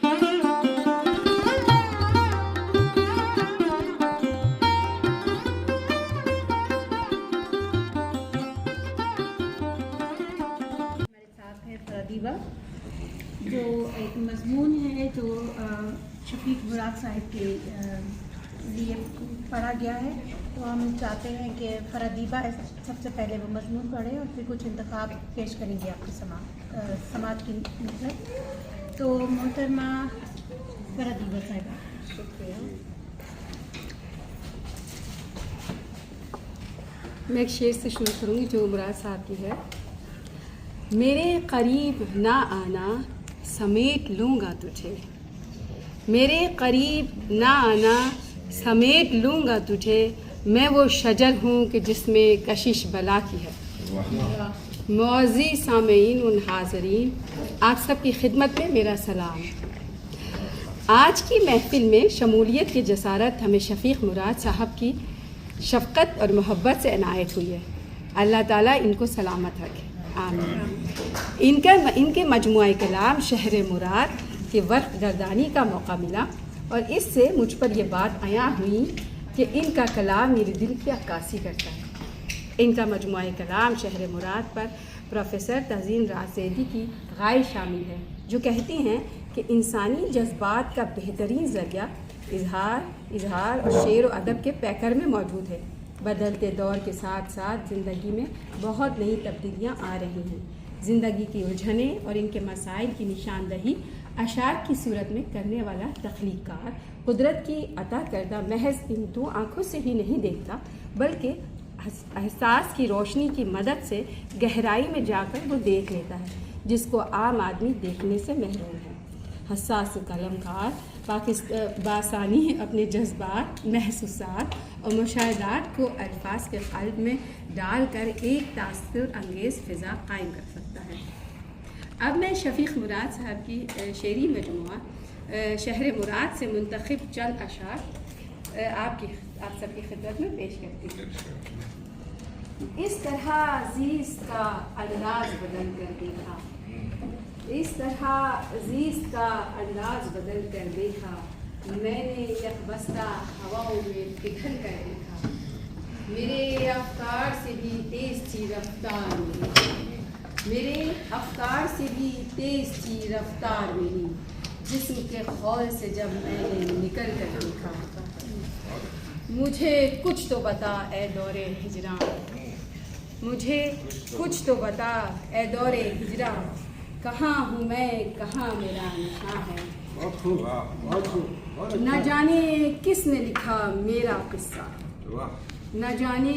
فرادیبہ جو ایک مضمون ہے جو شفیق مراد صاحب کے لیے پڑھا گیا ہے، تو ہم چاہتے ہیں کہ فرادیبہ سب سے پہلے وہ مضمون پڑھے اور پھر کچھ انتخاب پیش کریں گے آپ کی سماعت کی نسبت. تو محترمہ فرادیبہ صاحبہ. شکریہ. میں ایک شعر سے شروع کروں گی جو مراد صاحب کی ہے. میرے قریب نہ آنا سمیٹ لوں گا تجھے، میرے قریب نہ آنا سمیٹ لوں گا تجھے، میں وہ شجر ہوں کہ جس میں کشش بلا کی ہے. معزز سامعین و حاضرین، آپ سب کی خدمت میں میرا سلام. آج کی محفل میں شمولیت کی جسارت ہمیں شفیق مراد صاحب کی شفقت اور محبت سے عنایت ہوئی ہے. اللہ تعالیٰ ان کو سلامت رکھے، آمین. ان کے مجموعہ کلام شہر مراد کے ورق گردانی کا موقع ملا اور اس سے مجھ پر یہ بات عیاں ہوئی کہ ان کا کلام میرے دل کی عکاسی کرتا ہے. ان کا مجموعہ کلام شہر مراد پر پروفیسر تحسین راز زیدی کی غائب شامل ہے، جو کہتی ہیں کہ انسانی جذبات کا بہترین ذریعہ اظہار اور شعر و ادب کے پیکر میں موجود ہے. بدلتے دور کے ساتھ ساتھ زندگی میں بہت نئی تبدیلیاں آ رہی ہیں. زندگی کی الجھنیں اور ان کے مسائل کی نشاندہی اشعار کی صورت میں کرنے والا تخلیق کار قدرت کی عطا کردہ محض ان دو آنکھوں سے ہی نہیں دیکھتا، بلکہ احساس کی روشنی کی مدد سے گہرائی میں جا کر وہ دیکھ لیتا ہے، جس کو عام آدمی دیکھنے سے محروم ہے. حساس قلم کار بآسانی اپنے جذبات، محسوسات اور مشاہدات کو الفاظ کے قلب میں ڈال کر ایک تاثر انگیز فضا قائم کر سکتا ہے. اب میں شفیق مراد صاحب کی شعری مجموعہ شہر مراد سے منتخب چند اشعار آپ سب کی خدمت میں پیش کرتی ہوں. اس طرح زیست کا انداز بدل کر دیکھا، اس طرح زیست کا انداز بدل کر دیکھا، میں نے یکبستہ ہواؤں میں پگھل کر دیکھا. میرے افکار سے بھی تیز تھی رفتار میری، میرے افکار سے بھی تیز تھی رفتار میری، جسم کے خول سے جب میں نے نکل کر دیکھا. مجھے کچھ تو بتا اے دور ہجراں، مجھے کچھ تو بتا اے دور ہجراں، کہاں ہوں میں، کہاں میرا نشاں ہے. نہ جانے کس نے لکھا میرا قصہ، نہ جانے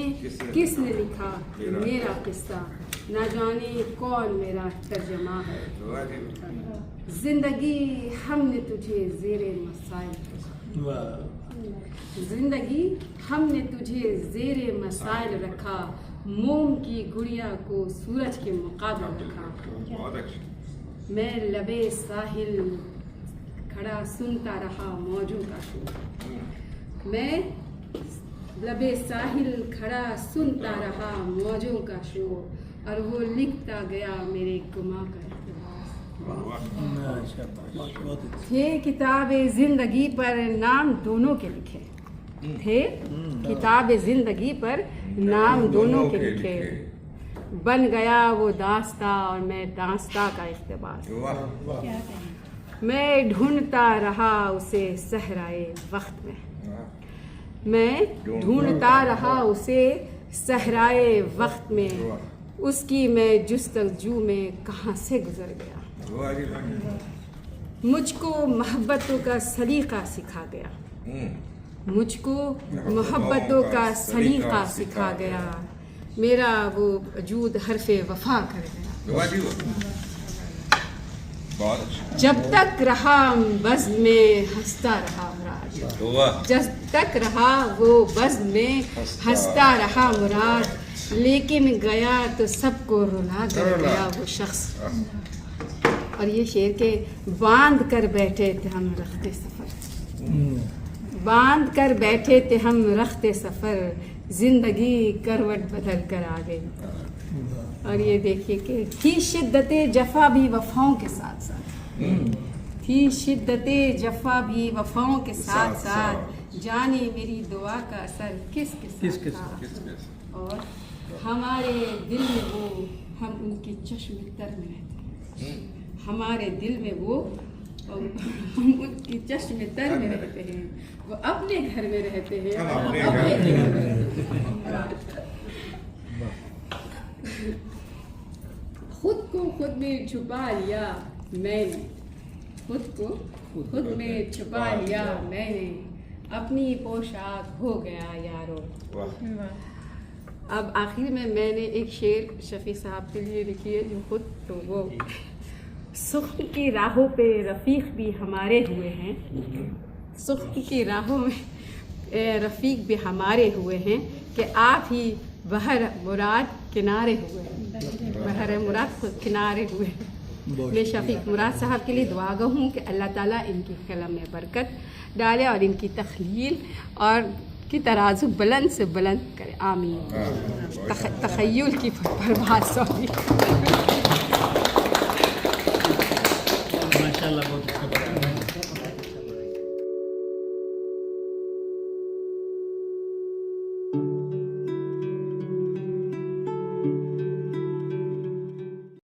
کس نے لکھا میرا قصہ، نہ جانے کون میرا ترجمہ ہے. زندگی ہم نے تجھے زیر مسائل، زندگی ہم نے تجھے زیر مسائل رکھا، موم کی گڑیا کو سورج کے مقابل رکھا. میں لبے ساحل کھڑا سنتا رہا موجوں کا شور، میں لبے ساحل کھڑا سنتا رہا موجوں کا شور، اور وہ لکھتا گیا میرے گماں کا اقتباس. تھے کتاب زندگی پر نام دونوں کے لکھے، تھے کتاب زندگی پر نام دونوں کے لکھے، بن گیا وہ داستاں اور میں داستاں کا اقتباس. میں ڈھونڈتا رہا اسے صحرائے وقت میں، میں ڈھونڈتا رہا اسے صحرائے وقت میں، اس کی میں جستجو میں کہاں سے گزر گیا. مجھ کو محبتوں کا سلیقہ سکھا گیا، مجھ کو محبتوں کا سلیقہ سکھا گیا، میرا وہ وجود حرف وفا کر گیا. جب تک رہا بزم میں ہنستا رہا مراد، جب تک رہا وہ بزم میں ہنستا رہا مراد، لیکن گیا تو سب کو رلا کر گیا وہ شخص. اور یہ شعر کے باندھ کر بیٹھے تھے ہم رخت سفر، باندھ کر بیٹھے تھے ہم رخت سفر، زندگی کروٹ بدل کر آ گئی. اور یہ دیکھیے کہ تھی شدت جفا بھی وفاؤں کے ساتھ ساتھ، فی شدت جفا بھی وفاؤں کے ساتھ ساتھ جانے میری دعا کا اثر کس کے ساتھ تھا اور ہمارے دل میں وہ ہم ان کے چشم تر میں رہتے ہیں ہمارے دل میں وہ ہم ان کی چشم تر میں رہتے ہیں وہ اپنے گھر میں رہتے ہیں خود کو خود میں چھپا لیا میں نے خود کو خود میں چھپا لیا میں نے اپنی پوشاک ہو گیا یارو اب آخر میں نے ایک شعر شفیع صاحب کے لیے لکھی ہے جو خود تو وہ سخن کی راہوں پہ رفیق بھی ہمارے ہوئے ہیں سخن کی راہوں میں رفیق بھی ہمارے ہوئے ہیں کہ آپ ہی بحر مراد کنارے ہوئے ہیں بحر مراد کنارے ہوئے ہیں میں شفیق مراد صاحب کے لیے دعا گو ہوں کہ اللہ تعالیٰ ان کی قلم میں برکت ڈالے اور ان کی تخلیل اور کی ترازو بلند سے بلند کرے آمین تخیل کی پرواز سوری